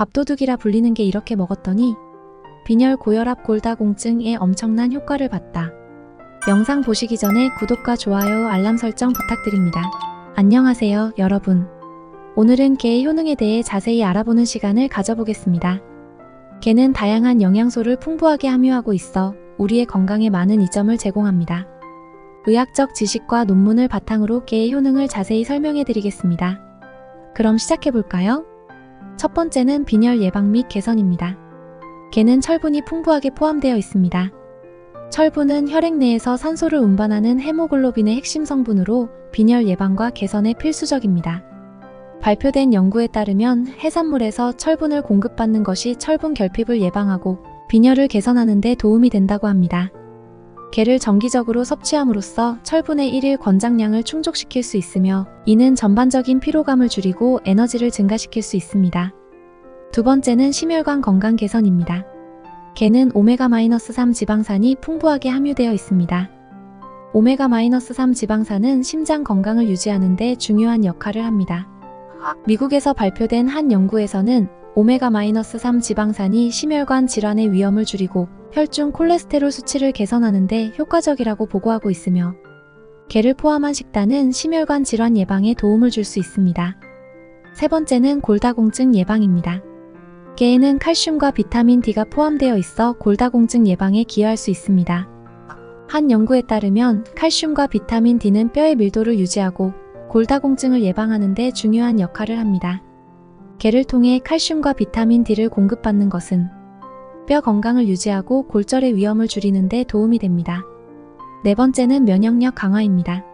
밥도둑이라 불리는 게 이렇게 먹었더니 빈혈, 고혈압, 골다공증에 엄청난 효과를 봤다. 영상 보시기 전에 구독과 좋아요, 알람 설정 부탁드립니다. 안녕하세요, 여러분. 오늘은 게의 효능에 대해 자세히 알아보는 시간을 가져보겠습니다. 게는 다양한 영양소를 풍부하게 함유하고 있어 우리의 건강에 많은 이점을 제공합니다. 의학적 지식과 논문을 바탕으로 게의 효능을 자세히 설명해 드리겠습니다. 그럼 시작해볼까요? 첫 번째는 빈혈 예방 및 개선입니다. 게는 철분이 풍부하게 포함되어 있습니다. 철분은 혈액 내에서 산소를 운반하는 헤모글로빈의 핵심 성분으로 빈혈 예방과 개선에 필수적입니다. 발표된 연구에 따르면 해산물에서 철분을 공급받는 것이 철분 결핍을 예방하고 빈혈을 개선하는 데 도움이 된다고 합니다. 게를 정기적으로 섭취함으로써 철분의 일일 권장량을 충족시킬 수 있으며 이는 전반적인 피로감을 줄이고 에너지를 증가시킬 수 있습니다. 두 번째는 심혈관 건강 개선입니다. 게는 오메가-3 지방산이 풍부하게 함유되어 있습니다. 오메가-3 지방산은 심장 건강을 유지하는 데 중요한 역할을 합니다. 미국에서 발표된 한 연구에서는 오메가-3 지방산이 심혈관 질환의 위험을 줄이고 혈중 콜레스테롤 수치를 개선하는 데 효과적이라고 보고하고 있으며 게를 포함한 식단은 심혈관 질환 예방에 도움을 줄 수 있습니다. 세 번째는 골다공증 예방입니다. 게에는 칼슘과 비타민 D가 포함되어 있어 골다공증 예방에 기여할 수 있습니다. 한 연구에 따르면 칼슘과 비타민 D는 뼈의 밀도를 유지하고 골다공증을 예방하는 데 중요한 역할을 합니다. 게를 통해 칼슘과 비타민 D를 공급받는 것은 뼈 건강을 유지하고 골절의 위험을 줄이는 데 도움이 됩니다. 네 번째는 면역력 강화입니다.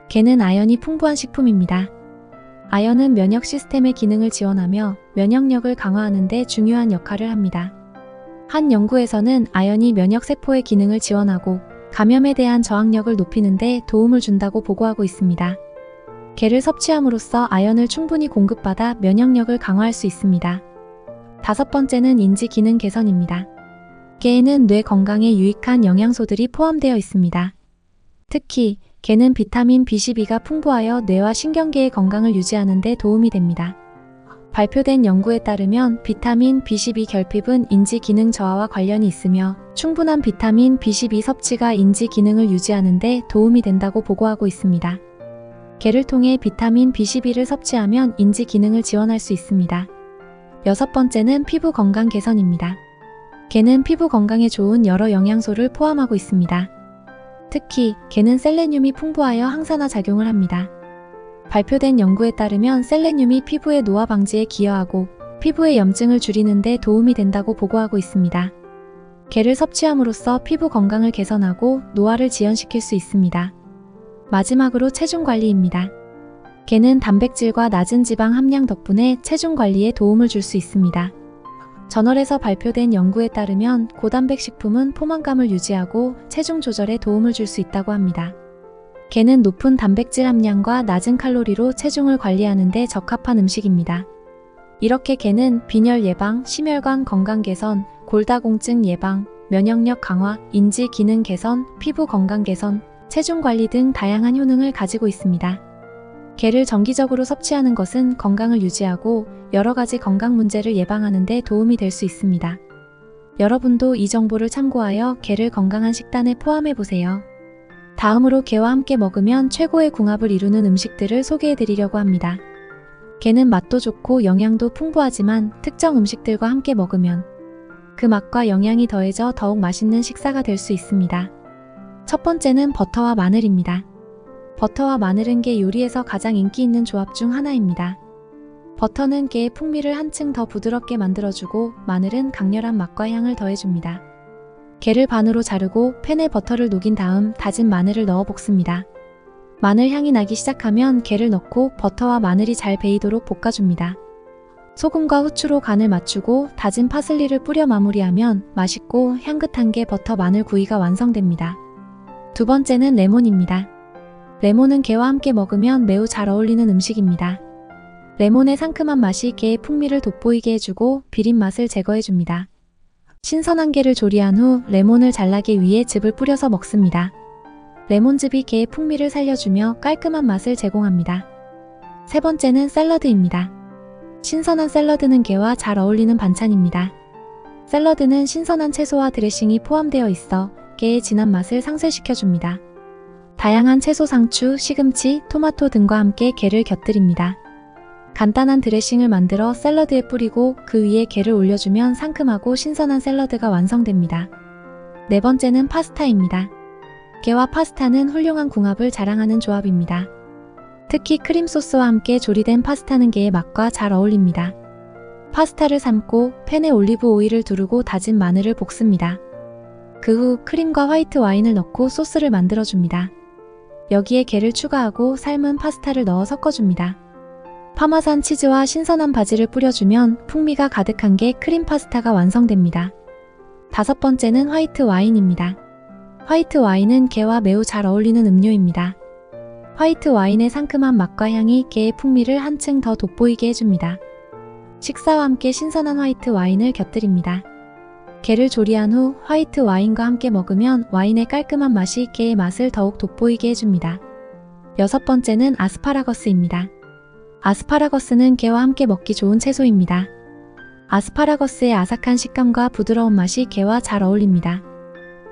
게는 아연이 풍부한 식품입니다. 아연은 면역 시스템의 기능을 지원하며 면역력을 강화하는 데 중요한 역할을 합니다. 한 연구에서는 아연이 면역세포의 기능을 지원하고 감염에 대한 저항력을 높이는 데 도움을 준다고 보고하고 있습니다. 게를 섭취함으로써 아연을 충분히 공급받아 면역력을 강화할 수 있습니다. 다섯 번째는 인지 기능 개선입니다. 게에는 뇌 건강에 유익한 영양소들이 포함되어 있습니다. 특히 게는 비타민 B12가 풍부하여 뇌와 신경계의 건강을 유지하는 데 도움이 됩니다. 발표된 연구에 따르면 비타민 B12 결핍은 인지 기능 저하와 관련이 있으며 충분한 비타민 B12 섭취가 인지 기능을 유지하는 데 도움이 된다고 보고하고 있습니다. 게를 통해 비타민 B12를 섭취하면 인지 기능을 지원할 수 있습니다. 여섯 번째는 피부 건강 개선입니다. 게는 피부 건강에 좋은 여러 영양소를 포함하고 있습니다. 특히 게는 셀레늄이 풍부하여 항산화 작용을 합니다. 발표된 연구에 따르면 셀레늄이 피부의 노화 방지에 기여하고 피부의 염증을 줄이는 데 도움이 된다고 보고하고 있습니다. 게를 섭취함으로써 피부 건강을 개선하고 노화를 지연시킬 수 있습니다. 마지막으로 체중 관리입니다. 게는 단백질과 낮은 지방 함량 덕분에 체중 관리에 도움을 줄 수 있습니다. 저널에서 발표된 연구에 따르면 고단백 식품은 포만감을 유지하고 체중 조절에 도움을 줄 수 있다고 합니다. 게는 높은 단백질 함량과 낮은 칼로리로 체중을 관리하는 데 적합한 음식입니다. 이렇게 게는 빈혈 예방, 심혈관 건강 개선, 골다공증 예방, 면역력 강화, 인지 기능 개선, 피부 건강 개선, 체중 관리 등 다양한 효능을 가지고 있습니다. 게를 정기적으로 섭취하는 것은 건강을 유지하고 여러 가지 건강 문제를 예방하는 데 도움이 될 수 있습니다. 여러분도 이 정보를 참고하여 게를 건강한 식단에 포함해 보세요. 다음으로 게와 함께 먹으면 최고의 궁합을 이루는 음식들을 소개해 드리려고 합니다. 게는 맛도 좋고 영양도 풍부하지만 특정 음식들과 함께 먹으면 그 맛과 영양이 더해져 더욱 맛있는 식사가 될 수 있습니다. 첫 번째는 버터와 마늘입니다. 버터와 마늘은 게 요리에서 가장 인기 있는 조합 중 하나입니다. 버터는 게의 풍미를 한층 더 부드럽게 만들어주고 마늘은 강렬한 맛과 향을 더해줍니다. 게를 반으로 자르고 팬에 버터를 녹인 다음 다진 마늘을 넣어 볶습니다. 마늘 향이 나기 시작하면 게를 넣고 버터와 마늘이 잘 배이도록 볶아줍니다. 소금과 후추로 간을 맞추고 다진 파슬리를 뿌려 마무리하면 맛있고 향긋한 게 버터 마늘 구이가 완성됩니다. 두 번째는 레몬입니다. 레몬은 게와 함께 먹으면 매우 잘 어울리는 음식입니다. 레몬의 상큼한 맛이 게의 풍미를 돋보이게 해주고 비린 맛을 제거해줍니다. 신선한 게를 조리한 후 레몬을 잘라기 위해 즙을 뿌려서 먹습니다. 레몬즙이 게의 풍미를 살려주며 깔끔한 맛을 제공합니다. 세 번째는 샐러드입니다. 신선한 샐러드는 게와 잘 어울리는 반찬입니다. 샐러드는 신선한 채소와 드레싱이 포함되어 있어 게의 진한 맛을 상쇄시켜줍니다. 다양한 채소 상추, 시금치, 토마토 등과 함께 게를 곁들입니다. 간단한 드레싱을 만들어 샐러드에 뿌리고 그 위에 게를 올려주면 상큼하고 신선한 샐러드가 완성됩니다. 네 번째는 파스타입니다. 게와 파스타는 훌륭한 궁합을 자랑하는 조합입니다. 특히 크림 소스와 함께 조리된 파스타는 게의 맛과 잘 어울립니다. 파스타를 삶고 팬에 올리브 오일을 두르고 다진 마늘을 볶습니다. 그 후 크림과 화이트 와인을 넣고 소스를 만들어줍니다. 여기에 게를 추가하고 삶은 파스타를 넣어 섞어줍니다. 파마산 치즈와 신선한 바질을 뿌려주면 풍미가 가득한 게 크림 파스타가 완성됩니다. 다섯 번째는 화이트 와인입니다. 화이트 와인은 게와 매우 잘 어울리는 음료입니다. 화이트 와인의 상큼한 맛과 향이 게의 풍미를 한층 더 돋보이게 해줍니다. 식사와 함께 신선한 화이트 와인을 곁들입니다. 게를 조리한 후 화이트 와인과 함께 먹으면 와인의 깔끔한 맛이 게의 맛을 더욱 돋보이게 해줍니다. 여섯 번째는 아스파라거스입니다. 아스파라거스는 게와 함께 먹기 좋은 채소입니다. 아스파라거스의 아삭한 식감과 부드러운 맛이 게와 잘 어울립니다.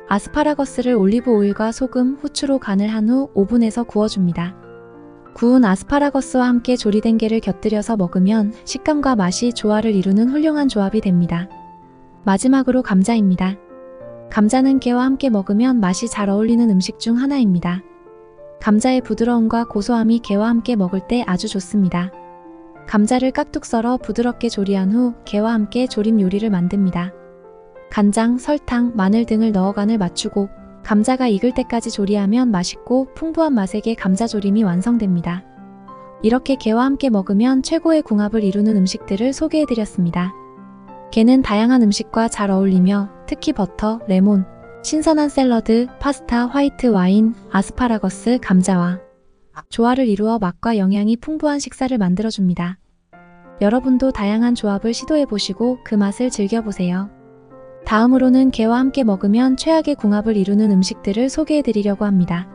아스파라거스를 올리브 오일과 소금, 후추로 간을 한 후 오븐에서 구워줍니다. 구운 아스파라거스와 함께 조리된 게를 곁들여서 먹으면 식감과 맛이 조화를 이루는 훌륭한 조합이 됩니다. 마지막으로 감자입니다. 감자는 게와 함께 먹으면 맛이 잘 어울리는 음식 중 하나입니다. 감자의 부드러움과 고소함이 게와 함께 먹을 때 아주 좋습니다. 감자를 깍둑 썰어 부드럽게 조리한 후 게와 함께 조림 요리를 만듭니다. 간장, 설탕, 마늘 등을 넣어 간을 맞추고 감자가 익을 때까지 조리하면 맛있고 풍부한 맛의 게 감자조림이 완성됩니다. 이렇게 게와 함께 먹으면 최고의 궁합을 이루는 음식들을 소개해드렸습니다. 게는 다양한 음식과 잘 어울리며 특히 버터, 레몬, 신선한 샐러드, 파스타, 화이트 와인, 아스파라거스, 감자와 조화를 이루어 맛과 영양이 풍부한 식사를 만들어줍니다. 여러분도 다양한 조합을 시도해보시고 그 맛을 즐겨보세요. 다음으로는 게와 함께 먹으면 최악의 궁합을 이루는 음식들을 소개해드리려고 합니다.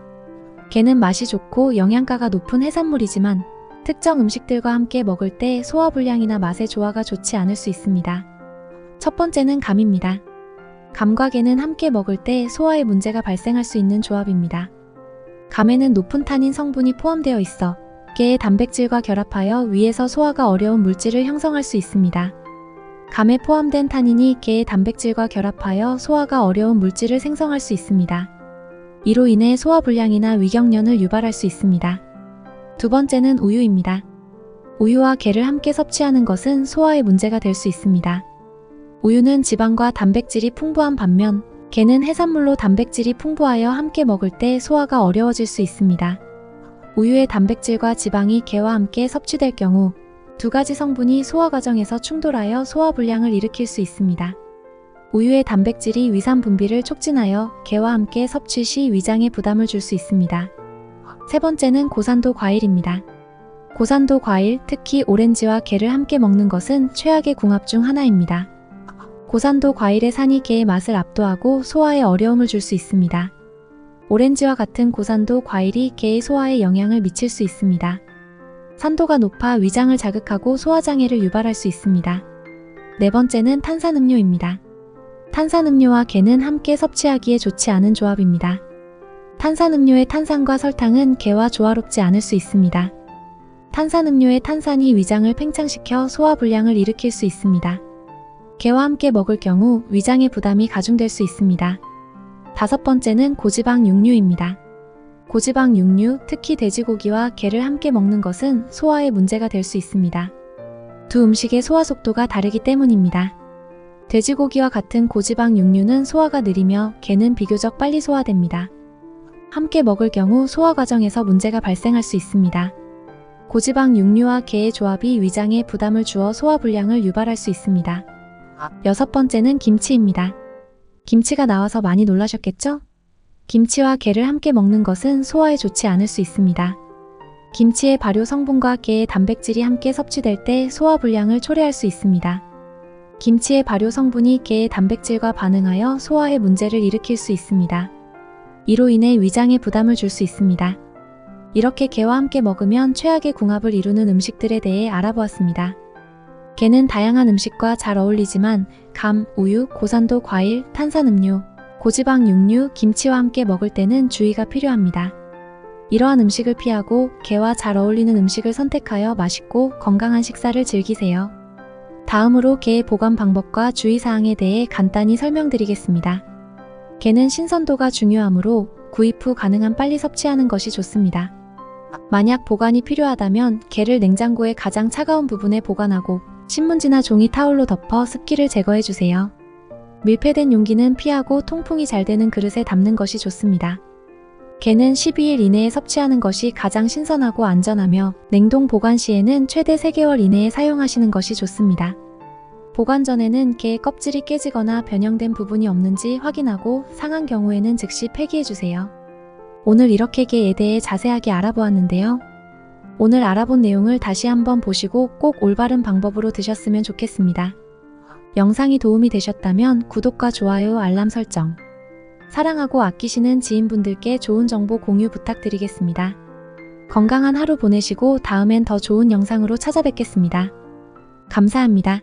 게는 맛이 좋고 영양가가 높은 해산물이지만 특정 음식들과 함께 먹을 때 소화불량이나 맛의 조화가 좋지 않을 수 있습니다. 첫 번째는 감입니다. 감과 게는 함께 먹을 때 소화에 문제가 발생할 수 있는 조합입니다. 감에는 높은 타닌 성분이 포함되어 있어 게의 단백질과 결합하여 위에서 소화가 어려운 물질을 형성할 수 있습니다. 감에 포함된 타닌이 게의 단백질과 결합하여 소화가 어려운 물질을 생성할 수 있습니다. 이로 인해 소화불량이나 위경련을 유발할 수 있습니다. 두 번째는 우유입니다. 우유와 게를 함께 섭취하는 것은 소화에 문제가 될 수 있습니다. 우유는 지방과 단백질이 풍부한 반면 게는 해산물로 단백질이 풍부하여 함께 먹을 때 소화가 어려워질 수 있습니다. 우유의 단백질과 지방이 게와 함께 섭취될 경우 두 가지 성분이 소화 과정에서 충돌하여 소화불량을 일으킬 수 있습니다. 우유의 단백질이 위산 분비를 촉진하여 게와 함께 섭취 시 위장에 부담을 줄 수 있습니다. 세 번째는 고산도 과일입니다. 고산도 과일, 특히 오렌지와 게를 함께 먹는 것은 최악의 궁합 중 하나입니다. 고산도 과일의 산이 게의 맛을 압도하고 소화에 어려움을 줄 수 있습니다. 오렌지와 같은 고산도 과일이 게의 소화에 영향을 미칠 수 있습니다. 산도가 높아 위장을 자극하고 소화장애를 유발할 수 있습니다. 네 번째는 탄산음료입니다. 탄산음료와 게는 함께 섭취하기에 좋지 않은 조합입니다. 탄산음료의 탄산과 설탕은 게와 조화롭지 않을 수 있습니다. 탄산음료의 탄산이 위장을 팽창시켜 소화불량을 일으킬 수 있습니다. 게와 함께 먹을 경우 위장의 부담이 가중될 수 있습니다. 다섯 번째는 고지방 육류입니다. 고지방 육류, 특히 돼지고기와 게를 함께 먹는 것은 소화에 문제가 될 수 있습니다. 두 음식의 소화 속도가 다르기 때문입니다. 돼지고기와 같은 고지방 육류는 소화가 느리며 게는 비교적 빨리 소화됩니다. 함께 먹을 경우 소화 과정에서 문제가 발생할 수 있습니다. 고지방 육류와 게의 조합이 위장에 부담을 주어 소화불량을 유발할 수 있습니다. 여섯 번째는 김치입니다. 김치가 나와서 많이 놀라셨겠죠? 김치와 게를 함께 먹는 것은 소화에 좋지 않을 수 있습니다. 김치의 발효 성분과 게의 단백질이 함께 섭취될 때 소화불량을 초래할 수 있습니다. 김치의 발효 성분이 게의 단백질과 반응하여 소화에 문제를 일으킬 수 있습니다. 이로 인해 위장에 부담을 줄 수 있습니다. 이렇게 게와 함께 먹으면 최악의 궁합을 이루는 음식들에 대해 알아보았습니다. 게는 다양한 음식과 잘 어울리지만 감, 우유, 고산도 과일, 탄산음료, 고지방 육류, 김치와 함께 먹을 때는 주의가 필요합니다. 이러한 음식을 피하고 게와 잘 어울리는 음식을 선택하여 맛있고 건강한 식사를 즐기세요. 다음으로 게의 보관 방법과 주의사항에 대해 간단히 설명드리겠습니다. 게는 신선도가 중요하므로 구입 후 가능한 빨리 섭취하는 것이 좋습니다. 만약 보관이 필요하다면 게를 냉장고의 가장 차가운 부분에 보관하고 신문지나 종이 타올로 덮어 습기를 제거해주세요. 밀폐된 용기는 피하고 통풍이 잘 되는 그릇에 담는 것이 좋습니다. 게는 12일 이내에 섭취하는 것이 가장 신선하고 안전하며 냉동 보관 시에는 최대 3개월 이내에 사용하시는 것이 좋습니다. 보관 전에는 게의 껍질이 깨지거나 변형된 부분이 없는지 확인하고 상한 경우에는 즉시 폐기해주세요. 오늘 이렇게 게에 대해 자세하게 알아보았는데요. 오늘 알아본 내용을 다시 한번 보시고 꼭 올바른 방법으로 드셨으면 좋겠습니다. 영상이 도움이 되셨다면 구독과 좋아요, 알람 설정, 사랑하고 아끼시는 지인분들께 좋은 정보 공유 부탁드리겠습니다. 건강한 하루 보내시고 다음엔 더 좋은 영상으로 찾아뵙겠습니다. 감사합니다.